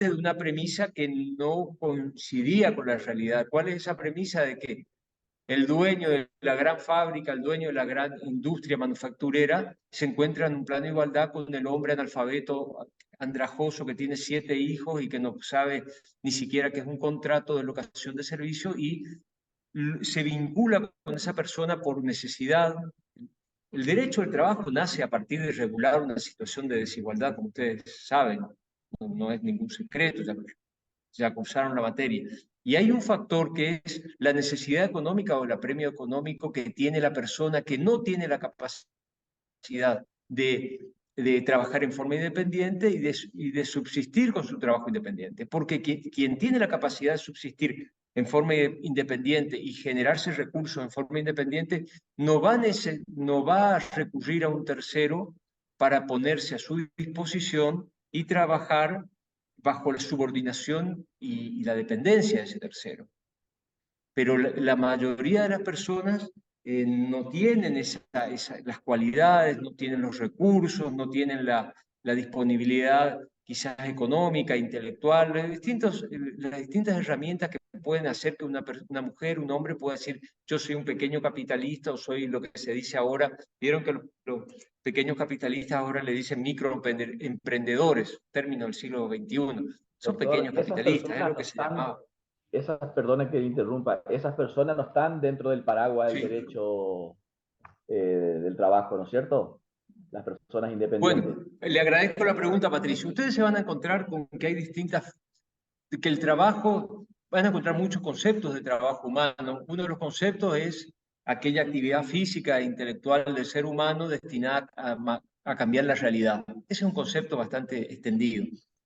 de una premisa que no coincidía con la realidad. ¿Cuál es esa premisa de que el dueño de la gran fábrica, el dueño de la gran industria manufacturera, se encuentra en un plano de igualdad con el hombre analfabeto, andrajoso, que tiene 7 hijos y que no sabe ni siquiera qué es un contrato de locación de servicio y se vincula con esa persona por necesidad? El derecho al trabajo nace a partir de regular una situación de desigualdad, como ustedes saben, no es ningún secreto, ya cursaron la materia. Y hay un factor que es la necesidad económica o el apremio económico que tiene la persona que no tiene la capacidad de trabajar en forma independiente y de subsistir con su trabajo independiente. Porque quien tiene la capacidad de subsistir en forma independiente y generarse recursos en forma independiente, no va a recurrir a un tercero para ponerse a su disposición y trabajar bajo la subordinación y la dependencia de ese tercero. Pero la mayoría de las personas no tienen las cualidades, no tienen los recursos, no tienen la disponibilidad quizás económica, intelectual, las distintas herramientas que pueden hacer que una mujer, un hombre pueda decir yo soy un pequeño capitalista o soy lo que se dice ahora. Vieron que los pequeños capitalistas ahora le dicen microemprendedores, término del siglo XXI. Son Doctor, pequeños esas capitalistas, es personas lo no que se están, llamaba. perdone que le interrumpa, esas personas no están dentro del paraguas del Sí. derecho del trabajo, ¿no es cierto? Las personas independientes. Bueno, le agradezco la pregunta, Patricio. Ustedes se van a encontrar con que hay que el trabajo, van a encontrar muchos conceptos de trabajo humano. Uno de los conceptos es aquella actividad física e intelectual del ser humano destinada a cambiar la realidad. Ese es un concepto bastante extendido,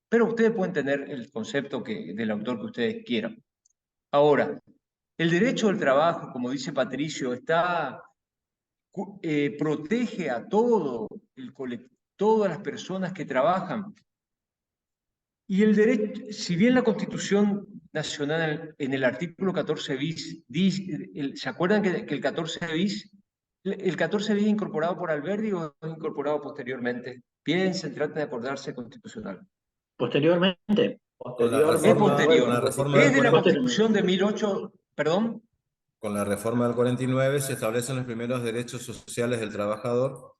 pero ustedes pueden tener el concepto del autor que ustedes quieran. Ahora, el derecho al trabajo, como dice Patricio, protege a todas las personas que trabajan. Y el derecho, si bien la Constitución Nacional en el artículo 14 bis, ¿se acuerdan que el 14 bis, el 14 bis es incorporado por Alberdi o es incorporado posteriormente? Piensen, traten de acordarse constitucional. Posteriormente. Es Posteriormente fue el posterior. Con la reforma del Es de la 53. Constitución de 1800, perdón. Con la reforma del 49 se establecen los primeros derechos sociales del trabajador,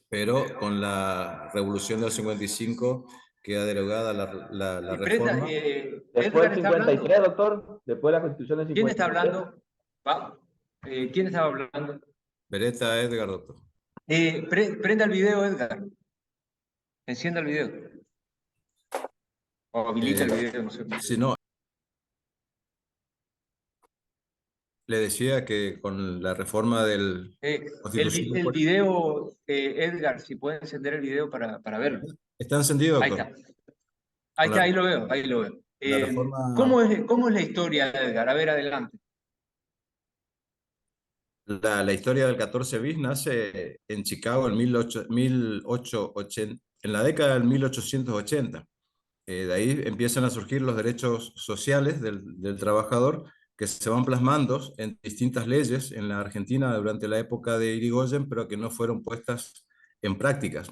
pero con la revolución del 55 queda derogada la reforma. Después Edgar del está hablando. 53, doctor, después de la Constitución del ¿Quién está 53. hablando? ¿Quién estaba hablando? Beretta Edgar, doctor. Prenda el video, Edgar. Encienda el video. O habilita el video, no sé. Si no, le decía que con la reforma del Constitución El video, Edgar, si puede encender el video para verlo. está encendido, Ahí doctor. está. Ahí está, ahí lo veo, ahí lo veo. La reforma, ¿Cómo es la historia, Edgar? A ver, adelante. la historia del 14 bis nace en Chicago en 1880, en la década del 1880. De ahí empiezan a surgir los derechos sociales del trabajador que se van plasmando en distintas leyes en la Argentina durante la época de Irigoyen, pero que no fueron puestas en prácticas.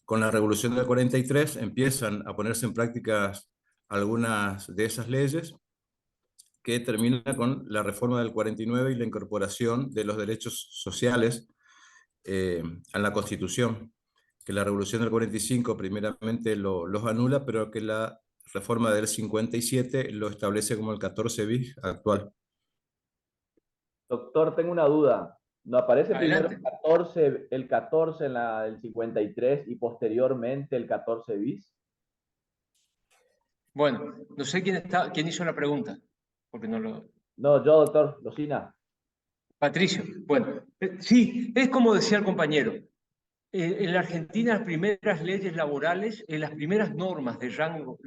Con la Revolución del 43 empiezan a ponerse en prácticas algunas de esas leyes que termina con la reforma del 49 y la incorporación de los derechos sociales a la Constitución, que la Revolución del 45 primeramente los anula, pero que la reforma del 57 lo establece como el 14 bis actual. Doctor, tengo una duda. ¿No aparece primero Adelante. el 14 en la del 53 y posteriormente el 14 bis? Bueno, no sé quién hizo la pregunta, porque no lo... No, yo, doctor, Lucina. Patricio, bueno, sí, es como decía el compañero. En la Argentina las primeras leyes laborales, las primeras normas de rango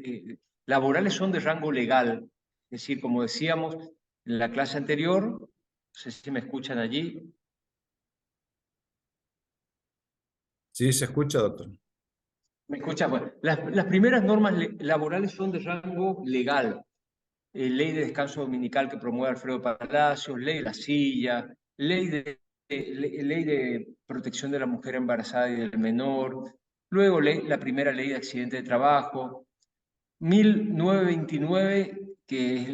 laborales son de rango legal. Es decir, como decíamos en la clase anterior, no sé si me escuchan allí. Sí, se escucha, doctor. ¿Me escuchan? Bueno, las primeras normas laborales son de rango legal. Ley de descanso dominical que promueve Alfredo Palacios, ley de la silla, ley de protección de la mujer embarazada y del menor, luego la primera ley de accidente de trabajo, 1929, que es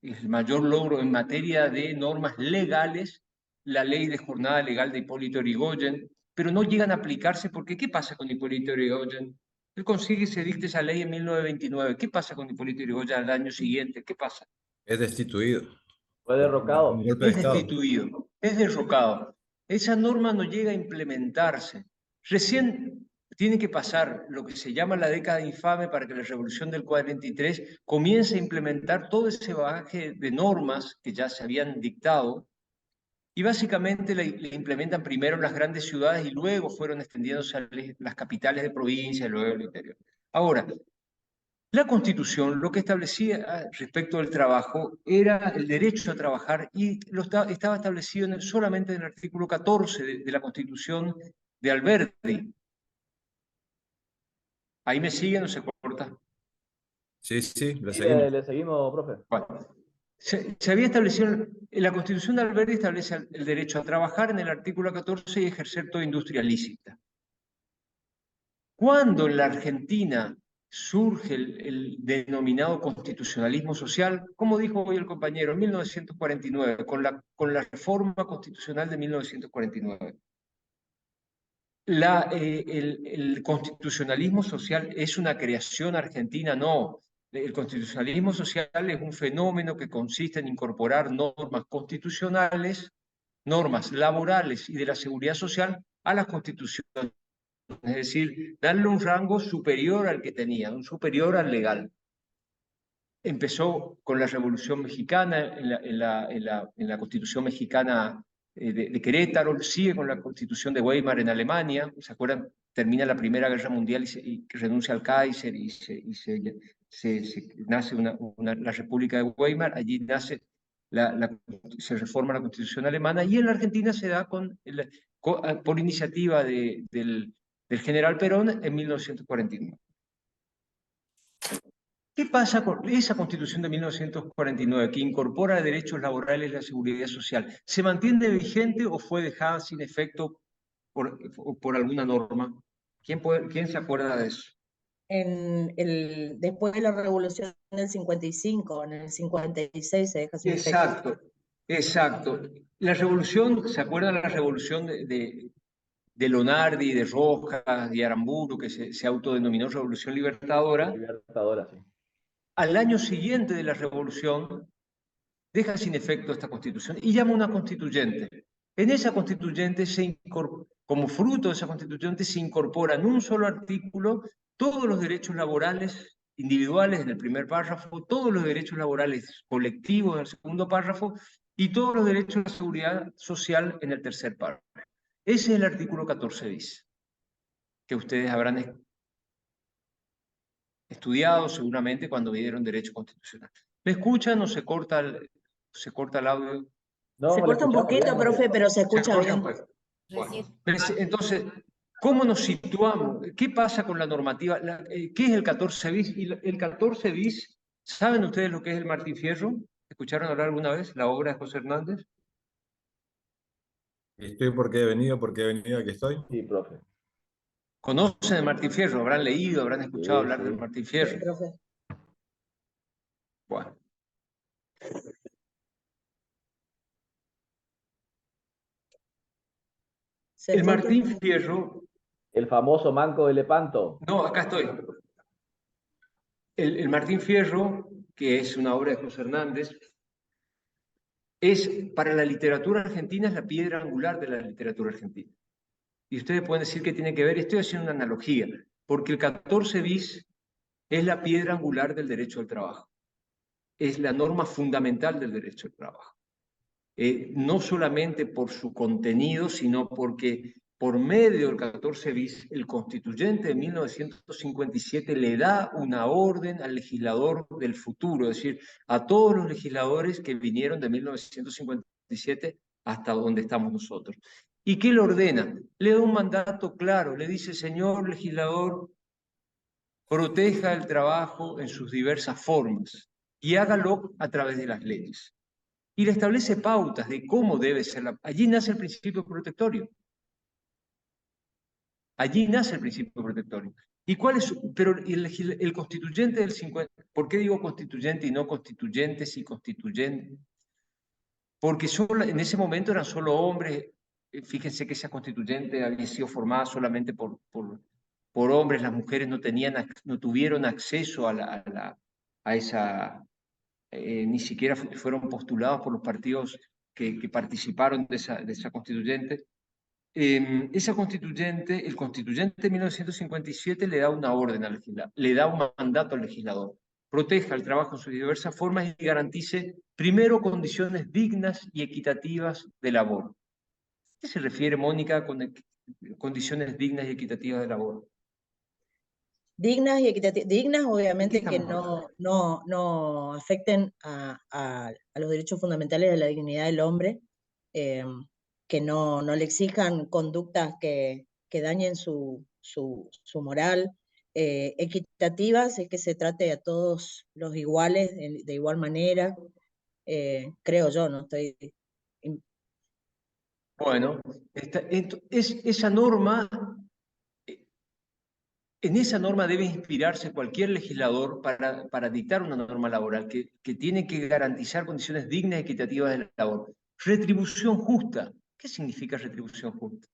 el mayor logro en materia de normas legales, la ley de jornada legal de Hipólito Yrigoyen, pero no llegan a aplicarse porque ¿qué pasa con Hipólito Yrigoyen? Él consigue y se dicta esa ley en 1929. ¿Qué pasa con Hipólito Yrigoyen al año siguiente? ¿Qué pasa? Es destituido Fue por un derrocado. golpe de Es Estado. destituido, es derrocado. Esa norma no llega a implementarse. Recién tiene que pasar lo que se llama la década infame para que la revolución del 43 comience a implementar todo ese bagaje de normas que ya se habían dictado y básicamente le implementan primero en las grandes ciudades y luego fueron extendiéndose a las capitales de provincia y luego al interior. Ahora, la Constitución lo que establecía respecto al trabajo era el derecho a trabajar y estaba establecido solamente en el artículo 14 de la Constitución de Alberti. ¿Ahí me siguen o se corta? Sí, sí, le Sí, seguimos. le seguimos, profe. Bueno, se había establecido, en la Constitución de Alberti establece el derecho a trabajar en el artículo 14 y ejercer toda industria lícita. Cuando en la Argentina surge el denominado constitucionalismo social, como dijo hoy el compañero, en 1949, con la reforma constitucional de 1949. El constitucionalismo social es una creación argentina, no. El constitucionalismo social es un fenómeno que consiste en incorporar normas constitucionales, normas laborales y de la seguridad social a las constituciones. Es decir, darle un rango superior al que tenía, un superior al legal. Empezó con la Revolución Mexicana, en la Constitución Mexicana de Querétaro, sigue con la Constitución de Weimar en Alemania, ¿se acuerdan? Termina la Primera Guerra Mundial y renuncia al Kaiser y nace la República de Weimar, allí nace se reforma la Constitución alemana y en la Argentina se da por iniciativa del general Perón en 1949. ¿Qué pasa con esa Constitución de 1949 que incorpora derechos laborales y la seguridad social? ¿Se mantiene vigente o fue dejada sin efecto por alguna norma? ¿Quién se acuerda de eso? Después de la revolución del 55, en el 56 se deja sin efecto. Exacto, exacto. La revolución, ¿se acuerdan la revolución de Lonardi, de Rojas, de Aramburu, que se autodenominó Revolución Libertadora? Libertadora, sí. Al año siguiente de la revolución, deja sin efecto esta constitución y llama una constituyente. En esa constituyente, como fruto de esa constituyente, se incorpora en un solo artículo todos los derechos laborales individuales en el primer párrafo, todos los derechos laborales colectivos en el segundo párrafo y todos los derechos de seguridad social en el tercer párrafo. Ese es el artículo 14 bis, que ustedes habrán estudiado seguramente cuando vieron derecho constitucional. ¿Me escuchan o se corta el audio? No, Se le corta un escuchamos poquito, bien, profe, pero se escucha corta, bien. pues. Bueno, entonces, ¿cómo nos situamos? ¿Qué pasa con la normativa? ¿Qué es el 14 bis? Y el 14 bis, ¿saben ustedes lo que es el Martín Fierro? ¿Escucharon hablar alguna vez la obra de José Hernández? Estoy porque he venido, aquí estoy. Sí, profe. ¿Conocen el Martín Fierro? ¿Habrán leído, habrán escuchado Sí, hablar sí. del Martín Sí, Fierro? profe. Bueno. El Martín Fierro, El famoso Manco de Lepanto. no, acá estoy. El Martín Fierro, que es una obra de José Hernández, para la literatura argentina es la piedra angular de la literatura argentina. Y ustedes pueden decir que tiene que ver, estoy haciendo una analogía, porque el 14 bis es la piedra angular del derecho al trabajo. Es la norma fundamental del derecho al trabajo. No solamente por su contenido, sino porque por medio del 14 bis, el constituyente de 1957 le da una orden al legislador del futuro, es decir, a todos los legisladores que vinieron de 1957 hasta donde estamos nosotros. ¿Y qué le ordena? Le da un mandato claro, le dice, señor legislador, proteja el trabajo en sus diversas formas y hágalo a través de las leyes. Y le establece pautas de cómo debe ser Allí nace el principio protectorio. Allí nace el principio protectorio. ¿Y cuál es? Pero el constituyente del 50, ¿por qué digo constituyente y no constituyentes y constituyentes? Porque en ese momento eran solo hombres. Fíjense que esa constituyente había sido formada solamente por hombres, las mujeres no tuvieron acceso a esa, ni siquiera fueron postulados por los partidos que participaron de esa constituyente. Esa constituyente, el constituyente de 1957 le da una orden al legislador, le da un mandato al legislador: proteja el trabajo en sus diversas formas y garantice, primero, condiciones dignas y equitativas de labor. ¿A qué se refiere, Mónica, con condiciones dignas y equitativas de labor? Dignas y equitativas, dignas obviamente que estamos no afecten a los derechos fundamentales de la dignidad del hombre, que no le exijan conductas que dañen su moral. Equitativas es que se trate a todos los iguales de igual manera, creo yo, no estoy... Bueno, esa norma, en esa norma debe inspirarse cualquier legislador para dictar una norma laboral que tiene que garantizar condiciones dignas y equitativas de labor. Retribución justa. ¿Qué significa retribución justa?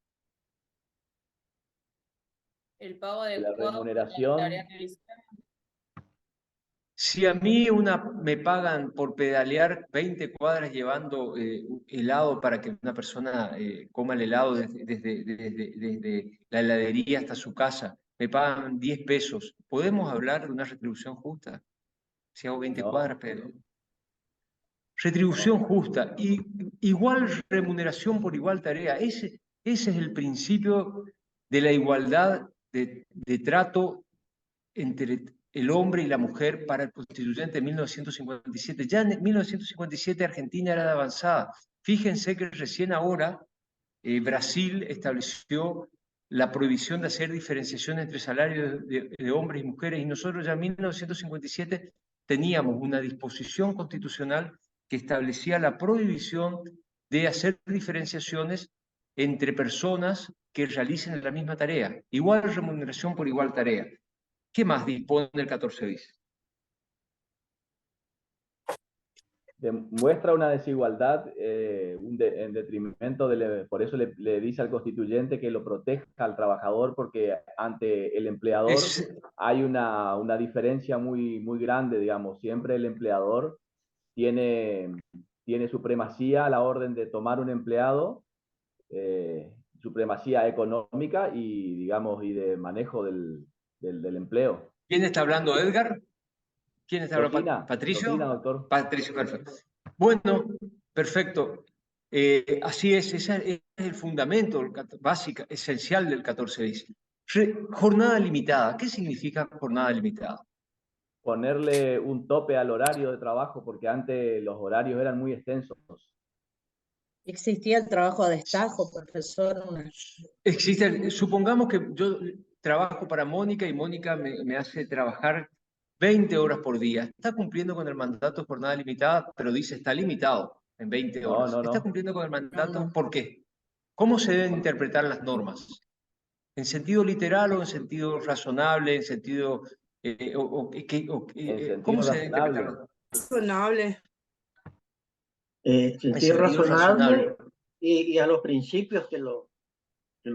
El pago La adecuado por la remuneración, tarea realizada. Si a mí me pagan por pedalear 20 cuadras llevando helado para que una persona coma el helado desde la heladería hasta su casa, me pagan 10 pesos, ¿podemos hablar de una retribución justa? Si hago 20 no, cuadras, pero... Retribución justa y igual remuneración por igual tarea. Ese es el principio de la igualdad de trato entre el hombre y la mujer para el constituyente de 1957. Ya en 1957 Argentina era de avanzada. Fíjense que recién ahora Brasil estableció la prohibición de hacer diferenciación entre salarios de hombres y mujeres, y nosotros ya en 1957 teníamos una disposición constitucional que establecía la prohibición de hacer diferenciaciones entre personas que realicen la misma tarea. Igual remuneración por igual tarea. ¿Qué más dispone el 14 bis? muestra una desigualdad en detrimento por eso le dice al constituyente que lo proteja al trabajador, porque ante el empleador hay una diferencia muy grande, digamos. Siempre el empleador tiene supremacía a la orden de tomar un empleado, supremacía económica y, digamos, y de manejo del empleo. ¿Quién está hablando, Edgar? ¿Quién está hablando? Doctrina, ¿Patricio? doctrina, doctor. Patricio, perfecto. Bueno, perfecto. Así es, ese es el fundamento básico, esencial del 14 bis. Jornada limitada. ¿Qué significa jornada limitada? Ponerle un tope al horario de trabajo, porque antes los horarios eran muy extensos. Existía el trabajo a destajo, profesor. Supongamos que yo trabajo para Mónica y Mónica me hace trabajar 20 horas por día. Está cumpliendo con el mandato de jornada limitada, pero dice está limitado en 20 horas. No. ¿Está cumpliendo con el mandato? No. ¿Por qué? ¿Cómo se deben interpretar las normas? ¿En sentido literal o en sentido razonable? ¿En sentido... ¿Cómo se debe interpretar? Razonable. En Sentido sentido razonable y a los principios que lo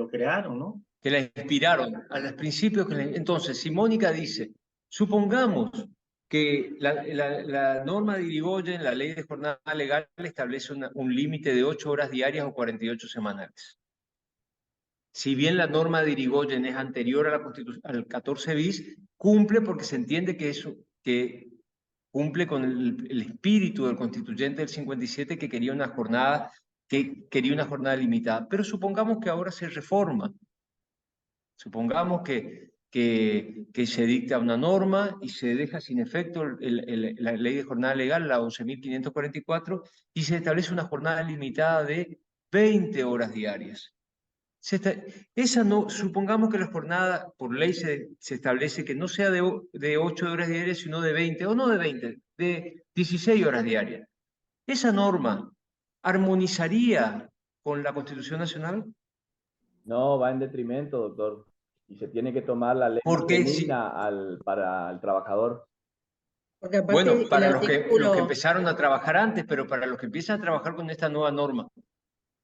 crearon, ¿no? Que la inspiraron, a los principios Entonces, si Mónica dice, supongamos que la norma de Irigoyen, la ley de jornada legal, establece un límite de 8 horas diarias o 48 semanales. Si bien la norma de Irigoyen es anterior a al 14 bis, cumple porque se entiende que cumple con el espíritu del constituyente del 57 que quería una jornada limitada. Pero supongamos que ahora se reforma. Supongamos que se dicta una norma y se deja sin efecto la ley de jornada legal, la 11.544, y se establece una jornada limitada de 20 horas diarias. Supongamos que la jornada, por ley se establece que no sea de 8 horas diarias, sino de 20, o no de 20, de 16 horas diarias. ¿Esa norma armonizaría con la Constitución Nacional? No, va en detrimento, doctor. Y se tiene que tomar la ley Porque benigna para el trabajador. Porque aparte bueno, el para los que artículo, empezaron a trabajar antes, pero para los que empiezan a trabajar con esta nueva norma,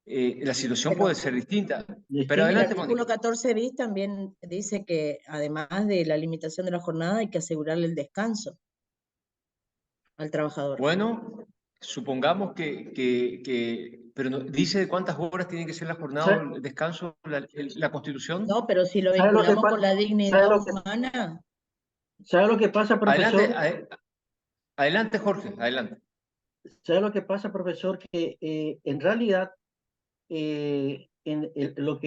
la situación Pero- puede ser distinta. Pero Distinto. el adelante, artículo Mónica. 14 bis también dice que además de la limitación de la jornada hay que asegurarle el descanso al trabajador. Bueno, supongamos pero dice de cuántas horas tiene que ser la jornada ¿Sabe- o el descanso la Constitución. No, pero si lo ¿Sabe lo que vinculamos pa- con la sabe dignidad lo que- humana, ¿Sabe lo que pasa, profesor? Adelante, Jorge, adelante. ¿Sabe lo que pasa, profesor? Que en realidad lo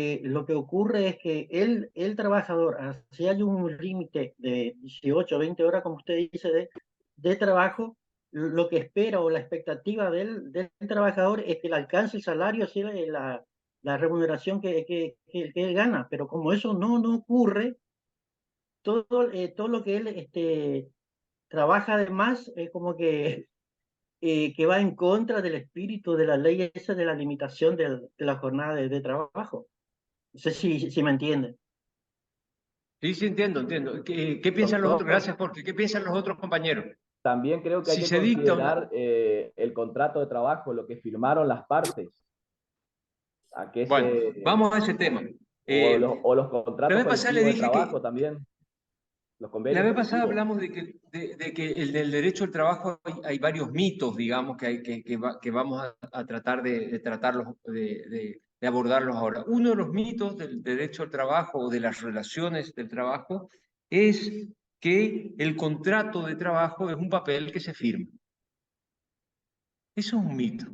que ocurre es que el trabajador, si hay un límite de 18 o 20 horas, como usted dice, de trabajo, lo que espera o la expectativa del trabajador es que le alcance el salario, así la remuneración que él gana. Pero como eso no ocurre, todo lo que él trabaja además es como que va en contra del espíritu de la ley esa de la limitación de la jornada de trabajo. No sé si me entienden. Sí, sí, entiendo. ¿Qué piensan los otros? Doctor, Gracias, Jorge. ¿Qué piensan los otros compañeros? también creo que hay Si que se dicta considerar el contrato de trabajo, lo que firmaron las partes. A qué Bueno, vamos a ese tema. o los La contratos vez pasada le colectivos de dije que trabajo también, los La convenios vez pasada colectivos. hablamos de que el del derecho al trabajo hay varios mitos, digamos, que vamos a tratar de tratarlos, de abordarlos ahora. Uno de los mitos del derecho al trabajo o de las relaciones del trabajo es que el contrato de trabajo es un papel que se firma. Eso es un mito.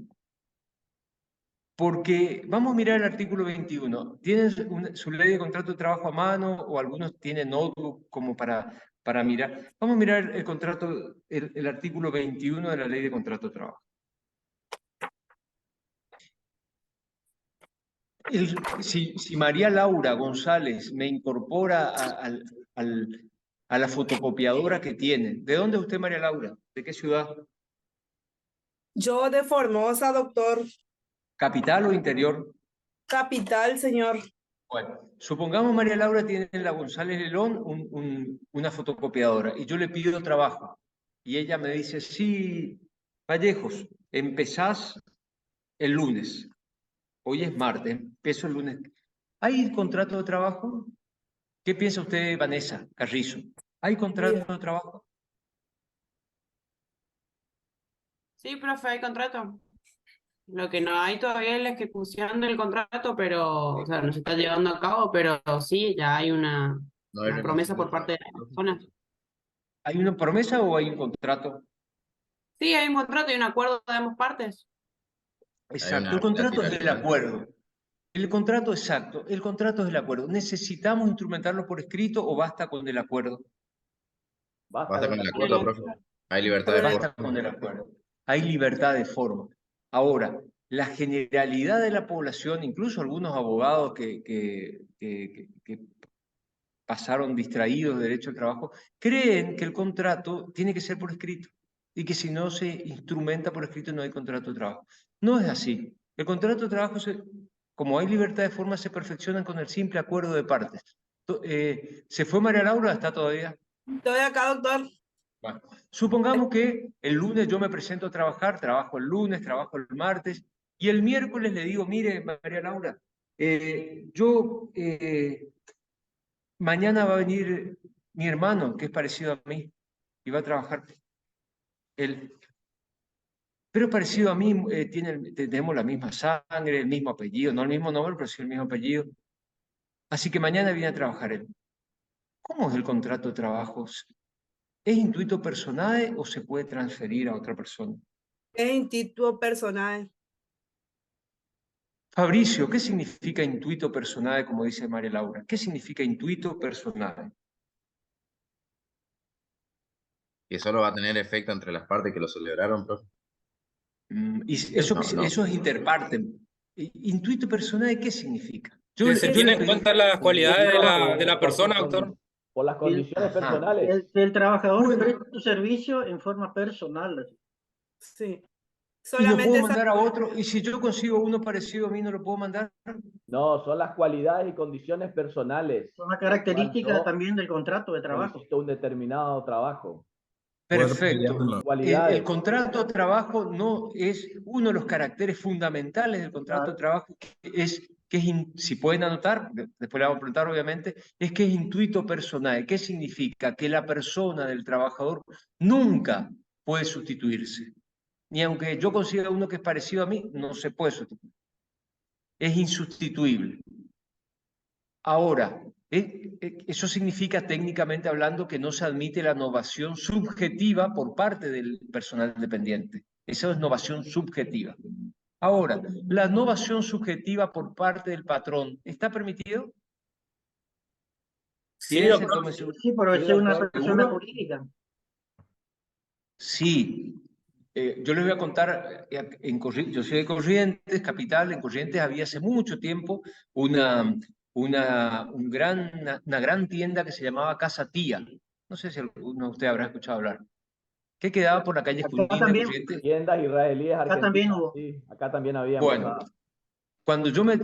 Porque vamos a mirar el artículo 21. ¿Tienen su ley de contrato de trabajo a mano o algunos tienen notebook como para mirar? Vamos a mirar el contrato, el artículo 21 de la ley de contrato de trabajo. Si María Laura González me incorpora a la fotocopiadora que tiene, ¿de dónde es usted, María Laura? ¿De qué ciudad? Yo de Formosa, doctor. ¿Capital o interior? Capital, señor. Bueno, supongamos María Laura tiene en la González Lelón una fotocopiadora y yo le pido trabajo y ella me dice, sí, Vallejos, empezás el lunes, hoy es martes, empiezo el lunes. ¿Hay contrato de trabajo? ¿Qué piensa usted, Vanessa Carrizo? ¿Hay contrato de trabajo? Sí, profe, hay contrato. Lo que no hay todavía es la ejecución del contrato, pero, o sea, no se está llevando a cabo, pero sí, ya hay una promesa por parte de la persona. ¿Hay una promesa o hay un contrato? Sí, hay un contrato y un acuerdo de ambas partes. Exacto, el contrato es el acuerdo. El contrato, exacto, el contrato es el acuerdo. ¿Necesitamos instrumentarlo por escrito o basta con el acuerdo? Basta con el acuerdo, profe. Hay libertad de Basta forma. con el acuerdo. Hay libertad de forma. Ahora, la generalidad de la población, incluso algunos abogados que pasaron distraídos de derecho al trabajo, creen que el contrato tiene que ser por escrito y que si no se instrumenta por escrito no hay contrato de trabajo. No es así. El contrato de trabajo, como hay libertad de forma, se perfecciona con el simple acuerdo de partes. ¿Se fue María Laura? ¿Está todavía? Estoy acá, doctor. Bueno, supongamos que el lunes yo me presento a trabajar, trabajo el lunes, trabajo el martes, y el miércoles le digo, mire, María Laura, mañana va a venir mi hermano, que es parecido a mí, y va a trabajar él. Pero es parecido a mí, tenemos la misma sangre, el mismo apellido, no el mismo nombre, pero sí el mismo apellido. Así que mañana viene a trabajar él. ¿Cómo es el contrato de trabajo? ¿Es intuito personal o se puede transferir a otra persona? Es instituto personal. Fabricio, ¿qué significa intuito personal, como dice María Laura? ¿Qué significa intuito personal? Que solo va a tener efecto entre las partes que lo celebraron, profe. Y eso, No. eso es interpartem. Intuito personal, ¿qué significa? Que se tiene en cuenta las cualidades de la persona, doctor. Por las condiciones Ajá. personales. El trabajador Bueno. presta su servicio en forma personal. Sí. Y no Solamente puedo esa- mandar a otro, y si yo consigo uno parecido a mí, no lo puedo mandar. No, son las cualidades y condiciones personales. Es una Por lo cual característica yo también del contrato de trabajo. solicito un determinado trabajo. ¿Puedo Perfecto. repetirlo? El Cualidades. contrato de trabajo no es uno de los caracteres fundamentales del contrato de trabajo, si pueden anotar, después le vamos a preguntar obviamente, es que es intuito personal. ¿Qué significa? Que la persona del trabajador nunca puede sustituirse. Ni aunque yo consiga uno que es parecido a mí, no se puede sustituir. Es insustituible. Ahora, eso significa técnicamente hablando que no se admite la novación subjetiva por parte del personal dependiente. Esa es novación subjetiva. Ahora, la novación subjetiva por parte del patrón, ¿está permitido? Sí, Piensen, doctor. tómense un- Sí, pero Sí, es una doctor. persona ¿Seguro? jurídica. Sí. Yo les voy a contar, yo soy de Corrientes, capital. En Corrientes había hace mucho tiempo una gran tienda que se llamaba Casa Tía. No sé si alguno de ustedes habrá escuchado hablar. Que quedaba por la calle Acá Junín de también, Corrientes. Tiendas israelíes acá también argentinas. hubo. Sí, acá también había en Bueno, Posada. cuando yo me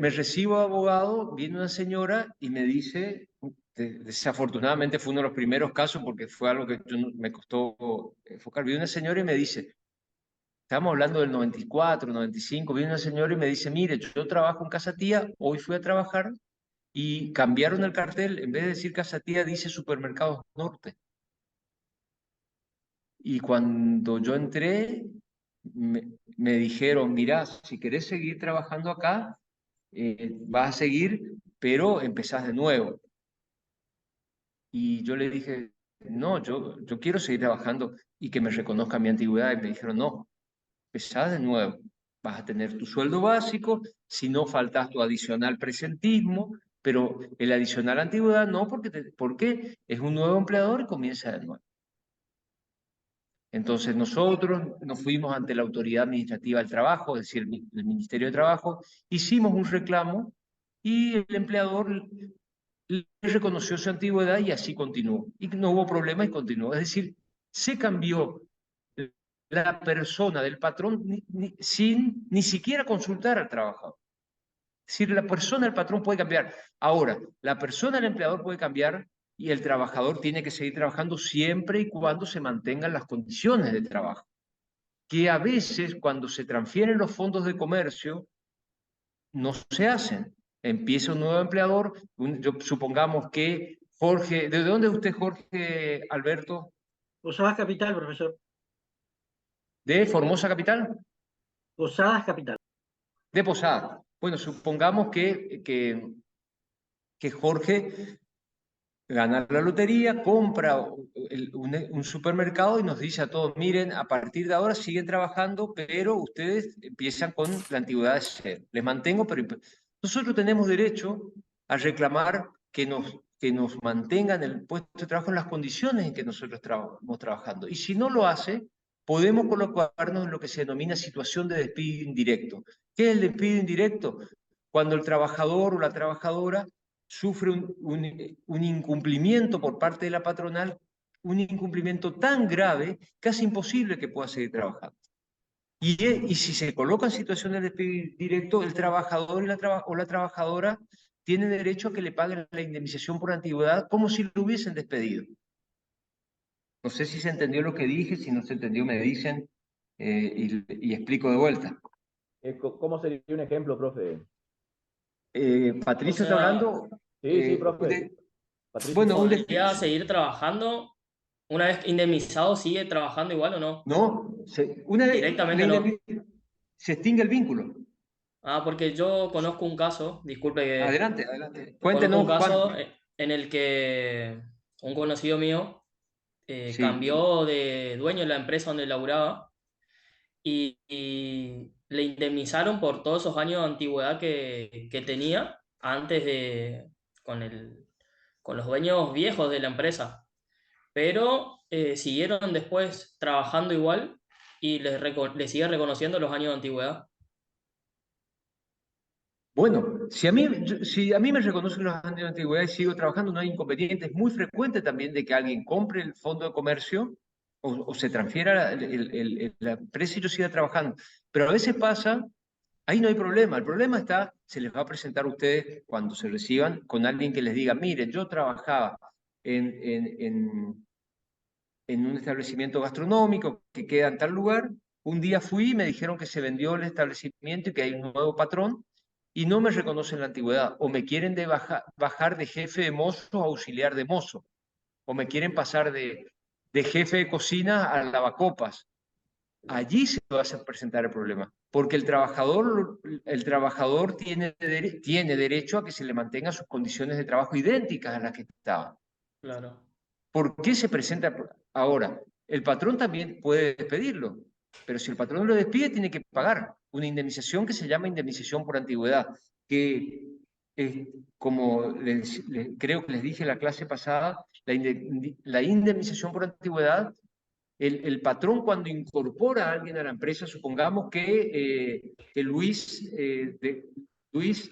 recibo de abogado, viene una señora y me dice, desafortunadamente fue uno de los primeros casos porque fue algo que me costó enfocar, viene una señora y me dice, estamos hablando del 94, 95, viene una señora y me dice, mire, yo trabajo en Casa Tía, hoy fui a trabajar y cambiaron el cartel, en vez de decir Casa Tía, dice Supermercados Norte. Y cuando yo entré, me dijeron, mira, si querés seguir trabajando acá, vas a seguir, pero empezás de nuevo. Y yo le dije, no, yo quiero seguir trabajando y que me reconozca mi antigüedad. Y me dijeron, no, empezás de nuevo. Vas a tener tu sueldo básico, si no faltas tu adicional presentismo, pero el adicional antigüedad no, porque es un nuevo empleador y comienza de nuevo. Entonces nosotros nos fuimos ante la Autoridad Administrativa del Trabajo, es decir, el Ministerio de Trabajo, hicimos un reclamo y el empleador le reconoció su antigüedad y así continuó. Y no hubo problema y continuó. Es decir, se cambió la persona del patrón sin ni siquiera consultar al trabajador. Es decir, la persona del patrón puede cambiar. Ahora, la persona del empleador puede cambiar y el trabajador tiene que seguir trabajando siempre y cuando se mantengan las condiciones de trabajo. Que a veces cuando se transfieren los fondos de comercio, no se hacen. Empieza un nuevo empleador, supongamos que Jorge, ¿de dónde es usted, Jorge Alberto? Posadas Capital, profesor. ¿De Formosa Capital? Posadas Capital. De Posada. Bueno, supongamos que Jorge gana la lotería, compra un supermercado y nos dice a todos, miren, a partir de ahora siguen trabajando, pero ustedes empiezan con la antigüedad de cero. Les mantengo, pero nosotros tenemos derecho a reclamar que nos mantengan el puesto de trabajo en las condiciones en que nosotros estamos trabajando. Y si no lo hace, podemos colocarnos en lo que se denomina situación de despido indirecto. ¿Qué es el despido indirecto? Cuando el trabajador o la trabajadora sufre un incumplimiento por parte de la patronal, un incumplimiento tan grave, casi imposible que pueda seguir trabajando. Y si se coloca en situación de despido directo, el trabajador o la trabajadora tiene derecho a que le paguen la indemnización por antigüedad como si lo hubiesen despedido. No sé si se entendió lo que dije, si no se entendió me dicen y explico de vuelta. ¿Cómo sería un ejemplo, profe? Patricio O está sea, hablando. Sí, profe. Patricio. Bueno, ¿podría seguir trabajando? Una vez indemnizado, ¿sigue trabajando igual o no? no, una vez Directamente no. se extingue el vínculo. Ah, porque yo conozco un caso, disculpe que Adelante, adelante. conozco un Cuéntenos, caso Juan. en el que un conocido mío Sí. cambió de dueño de la empresa donde laburaba y le indemnizaron por todos esos años de antigüedad que tenía antes con los dueños viejos de la empresa. Pero siguieron después trabajando igual y les sigue reconociendo los años de antigüedad. Bueno, si a mí me reconocen los años de antigüedad y sigo trabajando, no hay inconveniente. Es muy frecuente también de que alguien compre el fondo de comercio o se transfiera la empresa y yo siga trabajando. Pero a veces pasa, ahí no hay problema. El problema está, se les va a presentar a ustedes cuando se reciban con alguien que les diga, miren, yo trabajaba en un establecimiento gastronómico que queda en tal lugar. Un día fui y me dijeron que se vendió el establecimiento y que hay un nuevo patrón y no me reconocen la antigüedad. O me quieren bajar de jefe de mozo a auxiliar de mozo. O me quieren pasar de jefe de cocina a lavacopas. Allí se va a presentar el problema, porque el trabajador tiene derecho a que se le mantengan sus condiciones de trabajo idénticas a las que estaban. Claro. ¿Por qué se presenta ahora? El patrón también puede despedirlo, pero si el patrón lo despide, tiene que pagar una indemnización que se llama indemnización por antigüedad, que como creo que les dije en la clase pasada, la indemnización por antigüedad, el patrón cuando incorpora a alguien a la empresa, supongamos que Luis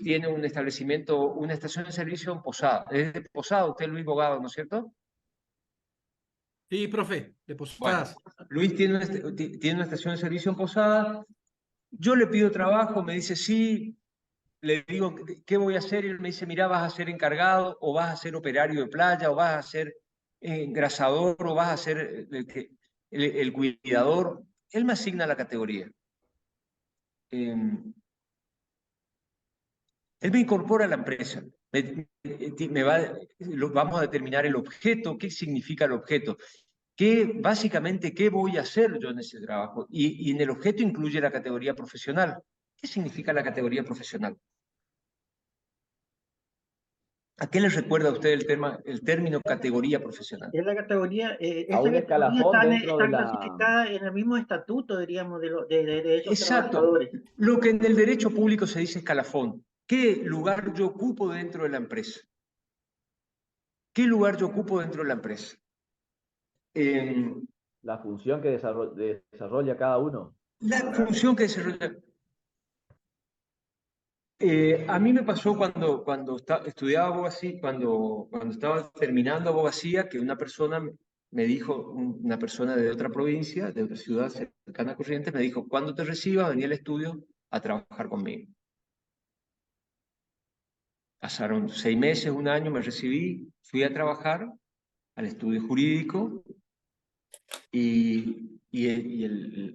tiene un establecimiento, una estación de servicio en Posada. Es de Posada, usted Luis Bogado, ¿no es cierto? Sí, profe, de Posadas. Bueno, Luis tiene una estación de servicio en Posada. Yo le pido trabajo, me dice sí. Le digo, ¿qué voy a hacer? Y él me dice, mira, vas a ser encargado, o vas a ser operario de playa, o vas a ser engrasador, o vas a ser el cuidador. Él me asigna la categoría. Él me incorpora a la empresa. Vamos a determinar el objeto, qué significa el objeto. Básicamente, ¿qué voy a hacer yo en ese trabajo? Y en el objeto incluye la categoría profesional. ¿Qué significa la categoría profesional? ¿A qué les recuerda a usted el término categoría profesional? Es la categoría, A un escalafón dentro de la... clasificada en el mismo estatuto, diríamos, de derechos Exacto. trabajadores. Lo que en el derecho público se dice escalafón. ¿Qué lugar yo ocupo dentro de la empresa? ¿Qué lugar yo ocupo dentro de la empresa? La función que desarrolla cada uno. La función que desarrolla. A mí me pasó cuando estudiaba abogacía, cuando estaba terminando abogacía, que una persona me dijo, una persona de otra provincia, de otra ciudad cercana a Corrientes, me dijo, cuando te recibas, vení al estudio a trabajar conmigo. Pasaron 6 meses, un año, me recibí, fui a trabajar al estudio jurídico y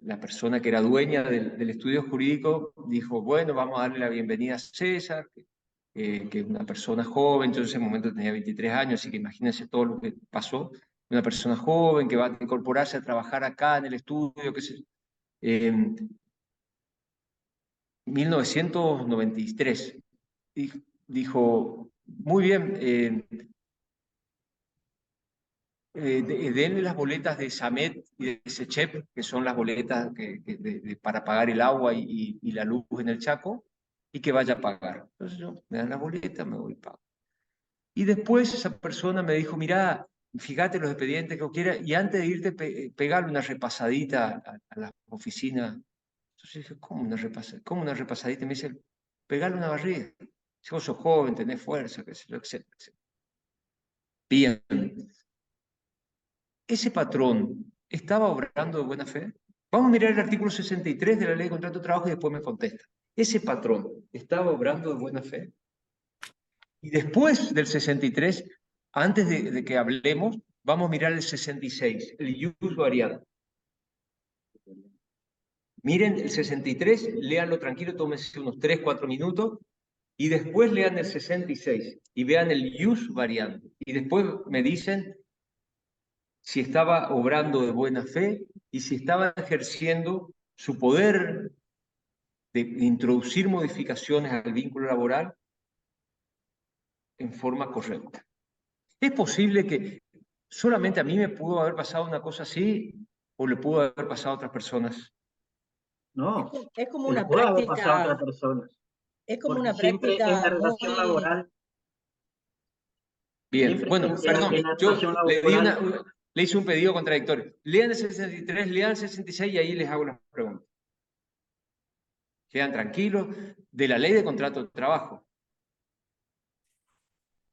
la persona que era dueña del estudio jurídico dijo, bueno, vamos a darle la bienvenida a César, que es una persona joven. Yo en ese momento tenía 23 años, así que imagínense todo lo que pasó. Una persona joven que va a incorporarse a trabajar acá en el estudio, que se, 1993. Dijo, muy bien, denle las boletas de Samet y de Sechep, que son las boletas para pagar el agua y la luz en el Chaco, y que vaya a pagar. Entonces me dan la boleta, me voy y pago. Y después esa persona me dijo, mirá, fíjate los expedientes que quiera, y antes de irte, pegarle una repasadita a la oficina. Entonces dije, ¿cómo una repasadita? Y me dice, pegarle una barrida. Si vos sos joven, tenés fuerza, qué sé yo, etcétera, etcétera. Bien. ¿Ese patrón estaba obrando de buena fe? Vamos a mirar el artículo 63 de la Ley de Contrato de Trabajo y después me contesta. ¿Ese patrón estaba obrando de buena fe? Y después del 63, antes de que hablemos, vamos a mirar el 66, el ius variante. Miren el 63, léanlo tranquilo, tómense unos 3, 4 minutos, y después lean el 66 y vean el ius variante. Y después me dicen si estaba obrando de buena fe y si estaba ejerciendo su poder de introducir modificaciones al vínculo laboral en forma correcta. ¿Es posible que solamente a mí me pudo haber pasado una cosa así o le pudo haber pasado a otras personas? No, es como una puede haber pasado a práctica. otras personas. Es como Porque una siempre en la práctica relación laboral. Bien, Siempre bueno, perdón, en la yo relación laboral, le hice un pedido contradictorio. Lean el 63, lean el 66 y ahí les hago las preguntas. Quedan tranquilos de la Ley de Contrato de Trabajo.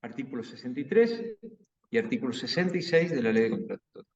Artículo 63 y artículo 66 de la Ley de Contrato de Trabajo.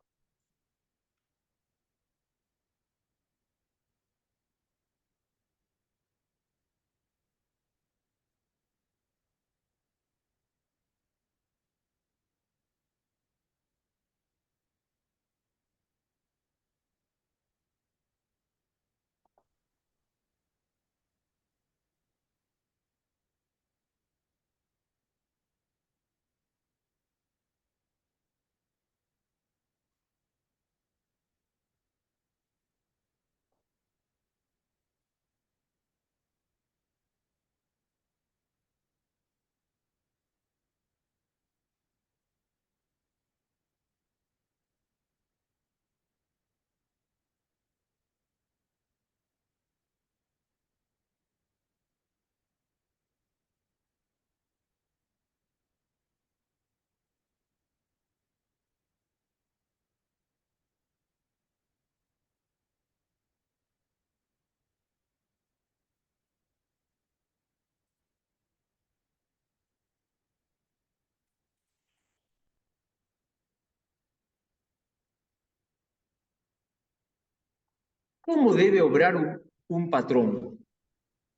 ¿Cómo debe obrar un patrón?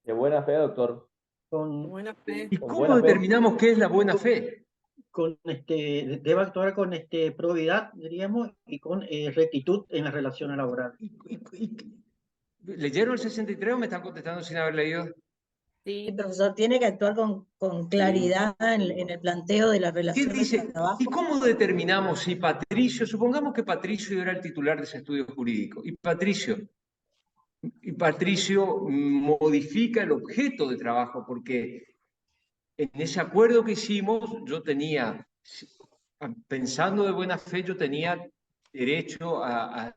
De buena fe, doctor. Con, Buena fe. ¿Y Con cómo buena fe. determinamos qué es la buena fe? debe actuar con probidad, diríamos, y con rectitud en las relaciones laborales. ¿Leyeron el 63 o me están contestando sin haber leído? El Sí. profesor tiene que actuar con claridad en el planteo de la ¿Qué relación de dice? trabajo. ¿Y cómo determinamos si Patricio, supongamos que Patricio era el titular de ese estudio jurídico, y Patricio modifica el objeto de trabajo, porque en ese acuerdo que hicimos, yo tenía, pensando de buena fe, yo tenía derecho a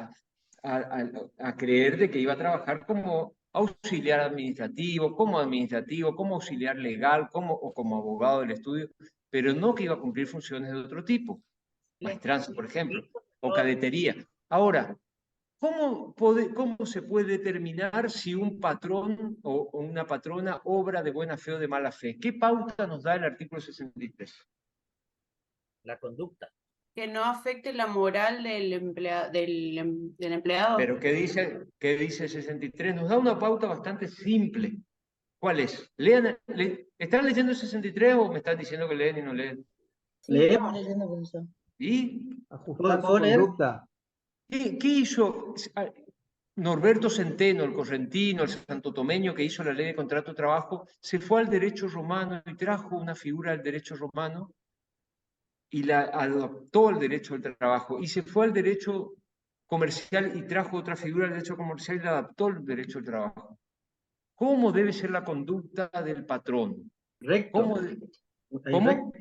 creer de que iba a trabajar como auxiliar administrativo, como auxiliar legal, o como abogado del estudio, pero no que iba a cumplir funciones de otro tipo, maestranza, por ejemplo, o cadetería. Ahora, ¿cómo se puede determinar si un patrón o una patrona obra de buena fe o de mala fe? ¿Qué pauta nos da el artículo 63? La conducta. Que no afecte la moral del empleado. Pero ¿qué dice el 63? Nos da una pauta bastante simple. ¿Cuál es? ¿Están leyendo el 63 o me están diciendo que leen y no leen? Sí, Leemos. estamos leyendo, profesor. ¿Y Ajustar su ¿Puedo leer? conducta. qué hizo Norberto Centeno, el correntino, el santotomeño que hizo la ley de contrato de trabajo? Se fue al derecho romano y trajo una figura del derecho romano y la adoptó al derecho del trabajo, y se fue al derecho comercial y trajo otra figura del derecho comercial y la adaptó al derecho del trabajo. ¿Cómo debe ser la conducta del patrón? Recto. ¿Cómo?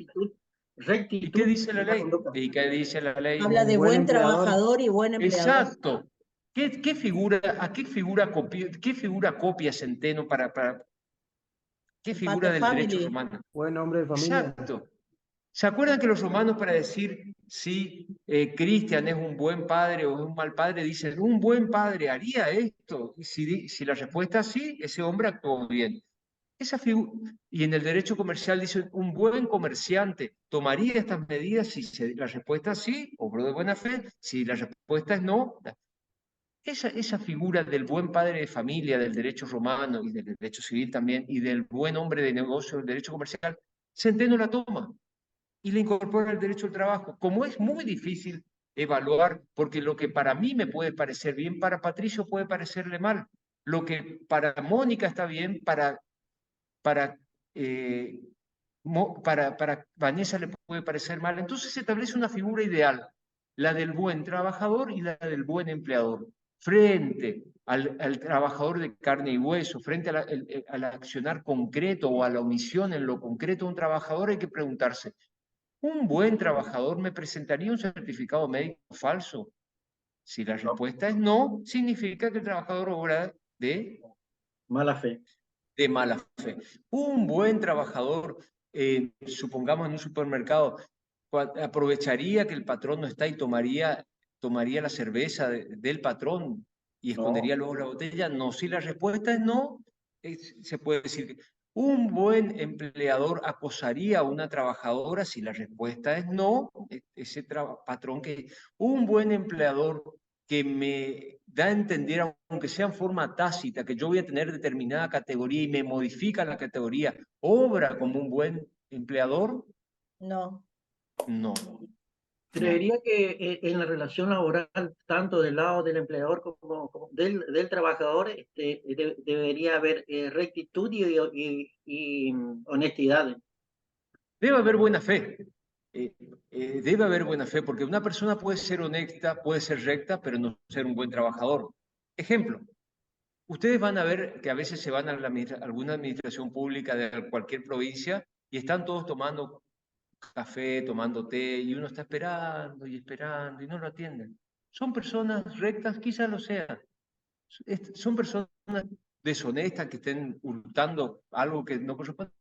Rectitud. ¿Y qué dice la ley? Conducta. ¿Y qué dice la ley? Habla de buen trabajador y buen empleador. Exacto. ¿Qué figura copia Centeno para qué figura del derecho romano? Buen hombre de familia. Exacto. ¿Se acuerdan que los romanos, para decir si Cristian es un buen padre o es un mal padre, dicen un buen padre haría esto? Y si la respuesta es sí, ese hombre actuó bien. Y en el derecho comercial dicen un buen comerciante tomaría estas medidas si la respuesta es sí, obró de buena fe, si la respuesta es no. Esa figura del buen padre de familia, del derecho romano y del derecho civil también, y del buen hombre de negocio, del derecho comercial, Centeno la toma y le incorpora el derecho al trabajo. Como es muy difícil evaluar, porque lo que para mí me puede parecer bien, para Patricio puede parecerle mal. Lo que para Mónica está bien, para Vanessa le puede parecer mal. Entonces se establece una figura ideal, la del buen trabajador y la del buen empleador, frente al trabajador de carne y hueso, frente al accionar concreto o a la omisión en lo concreto de un trabajador. Hay que preguntarse, ¿un buen trabajador me presentaría un certificado médico falso? Si la respuesta es no, significa que el trabajador obra de mala fe. De mala fe. Un buen trabajador, supongamos en un supermercado, aprovecharía que el patrón no está y tomaría la cerveza del patrón y escondería luego la botella. No, si la respuesta es no, se puede decir que un buen empleador acosaría a una trabajadora. Si la respuesta es no, ese patrón que un buen empleador que me da a entender, aunque sea en forma tácita, que yo voy a tener determinada categoría y me modifica la categoría, ¿obra como un buen empleador? No. No. Creería que en la relación laboral, tanto del lado del empleador como del trabajador, debería haber rectitud y honestidad. Debe haber buena fe. Debe haber buena fe, porque una persona puede ser honesta, puede ser recta, pero no ser un buen trabajador. Ejemplo, ustedes van a ver que a veces se van a alguna administración pública de cualquier provincia y están todos tomando café, tomando té, y uno está esperando y no lo atienden. ¿Son personas rectas? Quizás lo sean. ¿Son personas deshonestas que estén hurtando algo que no corresponde?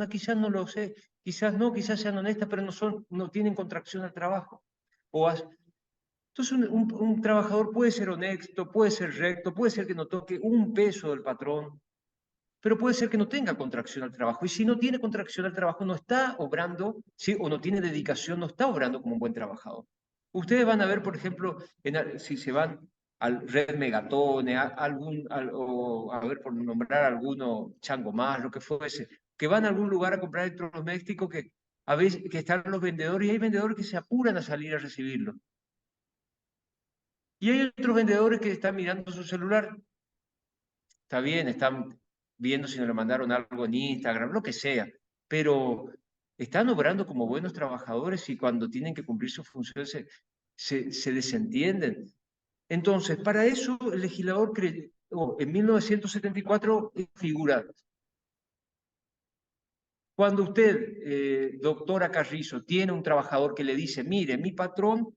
Quizás no lo sé, quizás no, quizás sean honestas, pero no tienen contracción al trabajo. Entonces un trabajador puede ser honesto, puede ser recto, puede ser que no toque un peso del patrón, pero puede ser que no tenga contracción al trabajo. Y si no tiene contracción al trabajo, no está obrando, ¿sí? O no tiene dedicación, no está obrando como un buen trabajador. Ustedes van a ver, por ejemplo, si se van Red Megatones, o a ver, por nombrar alguno, Chango Más, lo que fuese, que van a algún lugar a comprar electrodomésticos que a veces que están los vendedores y hay vendedores que se apuran a salir a recibirlo. Y hay otros vendedores que están mirando su celular. Está bien, están viendo si nos le mandaron algo en Instagram, lo que sea, pero están obrando como buenos trabajadores y cuando tienen que cumplir sus funciones se desentienden. Entonces, para eso el legislador creó en 1974 figura. Cuando usted, doctora Carrizo, tiene un trabajador que le dice, mire, mi patrón,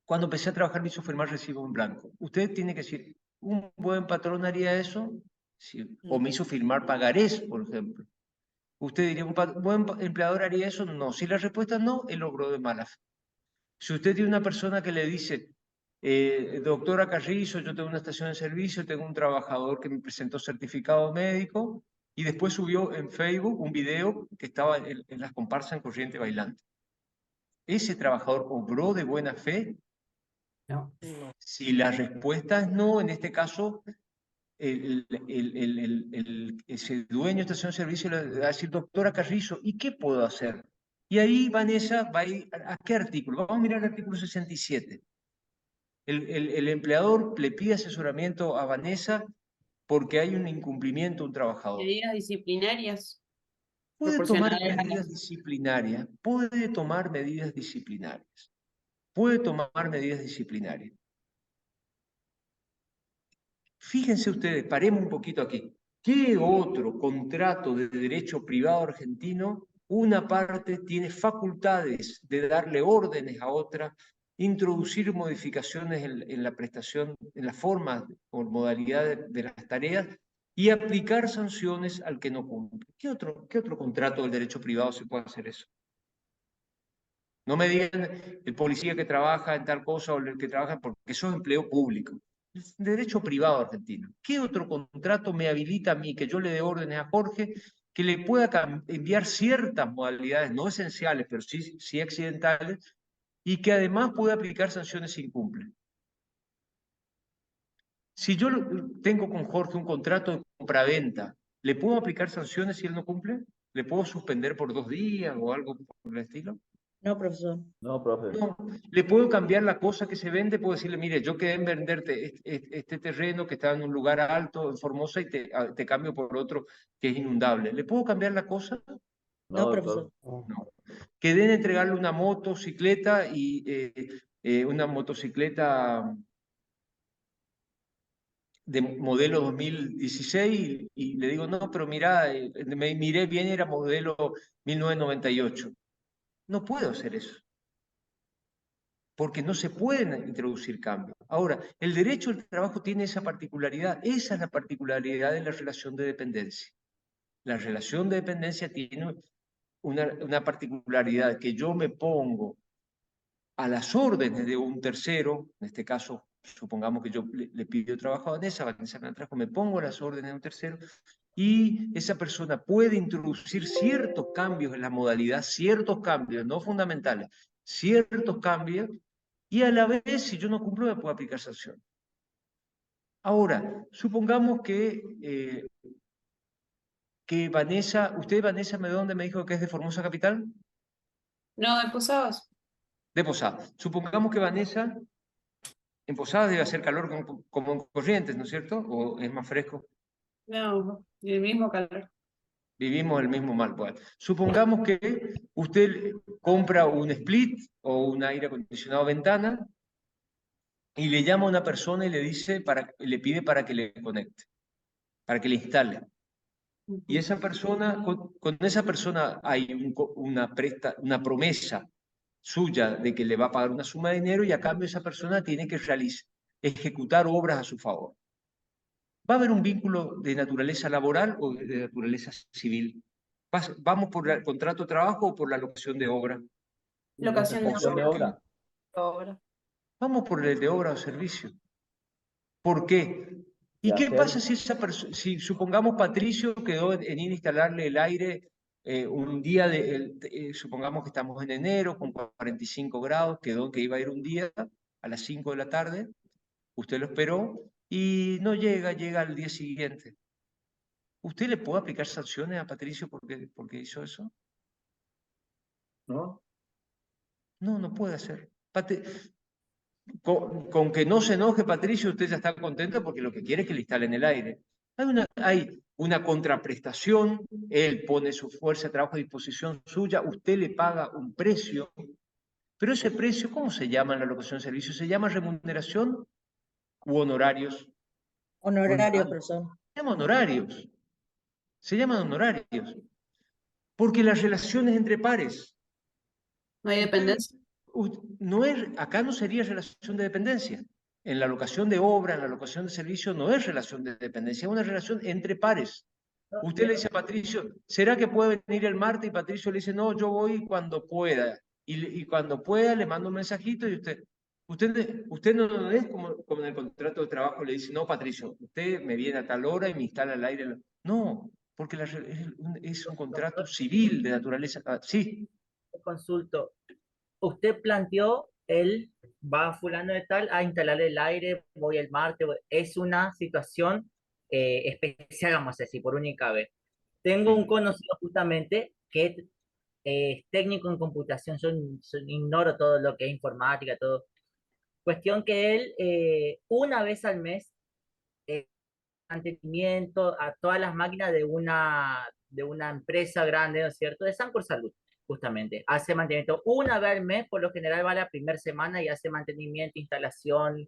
cuando empecé a trabajar me hizo firmar recibo en blanco. Usted tiene que decir, ¿un buen patrón haría eso? Sí. O me hizo firmar pagarés, por ejemplo. ¿Usted diría, un buen empleador haría eso? No. Si la respuesta es no, él obró de mala fe. Si usted tiene una persona que le dice, doctora Carrizo, yo tengo una estación de servicio, tengo un trabajador que me presentó certificado médico y después subió en Facebook un video que estaba en las comparsas en Corriente Bailante. ¿Ese trabajador obró de buena fe? No. Si la respuesta es no, en este caso, ese dueño de estación de servicio le va a decir, doctora Carrizo, ¿y qué puedo hacer? Y ahí Vanessa va a ir, ¿a qué artículo? Vamos a mirar el artículo 67. El empleador le pide asesoramiento a Vanessa porque hay un incumplimiento de un trabajador. Medidas disciplinarias. Puede tomar proporcionales a medidas disciplinarias, puede tomar medidas disciplinarias, puede tomar medidas disciplinarias. Fíjense ustedes, paremos un poquito aquí. ¿Qué otro contrato de derecho privado argentino una parte tiene facultades de darle órdenes a otra, introducir modificaciones en la prestación, en la forma o modalidad de las tareas y aplicar sanciones al que no cumple? ¿Qué otro contrato del derecho privado se puede hacer eso? No me digan el policía que trabaja en tal cosa o el que trabaja porque eso es empleo público. Es derecho privado argentino. ¿Qué otro contrato me habilita a mí que yo le dé órdenes a Jorge que le pueda enviar ciertas modalidades, no esenciales, pero sí accidentales, y que además pueda aplicar sanciones si incumple? Si yo tengo con Jorge un contrato de compraventa, ¿le puedo aplicar sanciones si él no cumple? ¿Le puedo suspender por 2 días o algo por el estilo? No, profesor. No, profe. No, le puedo cambiar la cosa que se vende, puedo decirle, mire, yo quedé en venderte este terreno que está en un lugar alto, en Formosa, y te cambio por otro que es inundable. ¿Le puedo cambiar la cosa? No, profesor. No. Quedé en entregarle una motocicleta una motocicleta de modelo 2016 y le digo, no, pero mira, me miré bien, era modelo 1998. No puedo hacer eso, porque no se pueden introducir cambios. Ahora, el derecho al trabajo tiene esa particularidad, esa es la particularidad de la relación de dependencia. La relación de dependencia tiene una particularidad, que yo me pongo a las órdenes de un tercero, en este caso, supongamos que yo le pido trabajo a Vanessa me trajo, me pongo a las órdenes de un tercero, y esa persona puede introducir ciertos cambios en la modalidad, ciertos cambios, no fundamentales, ciertos cambios, y a la vez, si yo no cumplo, me puedo aplicar sanción. Ahora, supongamos que Vanessa, ¿usted, Vanessa, de dónde me dijo que es de Formosa Capital? No, de Posadas. De Posadas. Supongamos que Vanessa, en Posadas debe hacer calor como en Corrientes, ¿no es cierto? ¿O es más fresco? No, el mismo calor. Vivimos el mismo mal. Bueno, supongamos que usted compra un split o un aire acondicionado ventana y le llama a una persona y le dice le pide para que le conecte, para que le instale. Y esa persona, con esa persona hay una promesa suya de que le va a pagar una suma de dinero y a cambio esa persona tiene que ejecutar obras a su favor. ¿Va a haber un vínculo de naturaleza laboral o de naturaleza civil? ¿Vamos por el contrato de trabajo o por la locación de obra? Locación de obra. Vamos por el de obra o servicio. ¿Por qué? ¿Y qué pasa si si supongamos Patricio quedó en ir a instalarle el aire un día, supongamos que estamos en enero con 45 grados, quedó que iba a ir un día a las 5 de la tarde, Usted lo esperó y no llega, llega al día siguiente. ¿Usted le puede aplicar sanciones a Patricio porque hizo eso? ¿No? No, no puede hacer. Con que no se enoje Patricio, usted ya está contento porque lo que quiere es que le instalen el aire. Hay una contraprestación, él pone su fuerza de trabajo a disposición suya, usted le paga un precio, pero ese precio, ¿cómo se llama en la locación de servicio? ¿Se llama remuneración u honorarios? Honorarios, profesor. Se llaman honorarios. Se llaman honorarios. Porque las relaciones entre pares. No hay dependencia. Acá no sería relación de dependencia. En la locación de obra, en la locación de servicio, no es relación de dependencia, es una relación entre pares. Usted le dice a Patricio, ¿será que puede venir el martes? Y Patricio le dice, no, yo voy cuando pueda. Y cuando pueda le mando un mensajito y usted no es como en el contrato de trabajo le dice, no, Patricio, usted me viene a tal hora y me instala al aire. No, porque es un contrato civil de naturaleza. Sí. Consulto. Usted planteó va fulano de tal a instalar el aire, voy el martes, es una situación especial, vamos a decir, por única vez. Tengo un conocido justamente que es técnico en computación, yo ignoro todo lo que es informática, todo. Cuestión que él una vez al mes mantenimiento a todas las máquinas de una empresa grande, ¿no es cierto? De Sancor Salud, justamente. Hace mantenimiento una vez al mes, por lo general va la primera semana y hace mantenimiento, instalación,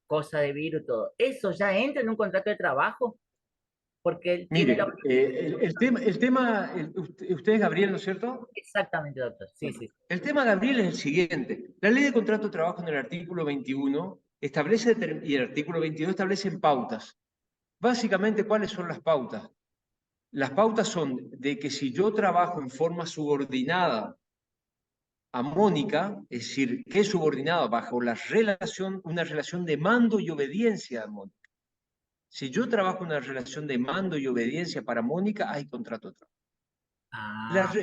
cosa de virus, todo. ¿Eso ya entra en un contrato de trabajo? Porque él tiene Mire, usted es Gabriel, ¿no es cierto? Exactamente, doctor. Sí, sí. El tema, Gabriel, es el siguiente. La ley de contrato de trabajo en el artículo 21 establece, y el artículo 22 establecen pautas. Básicamente, ¿cuáles son las pautas? Las pautas son de que si yo trabajo en forma subordinada a Mónica, es decir, que es subordinada bajo una relación de mando y obediencia a Mónica. Si yo trabajo en una relación de mando y obediencia para Mónica, hay contrato de trabajo.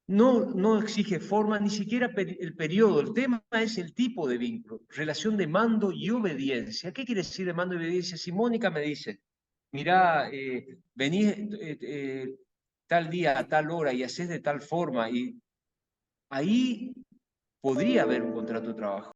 No exige forma, ni siquiera el periodo. El tema es el tipo de vínculo, relación de mando y obediencia. ¿Qué quiere decir de mando y obediencia? Si Mónica me dice, mira, venís tal día a tal hora y haces de tal forma, y ahí podría haber un contrato de trabajo.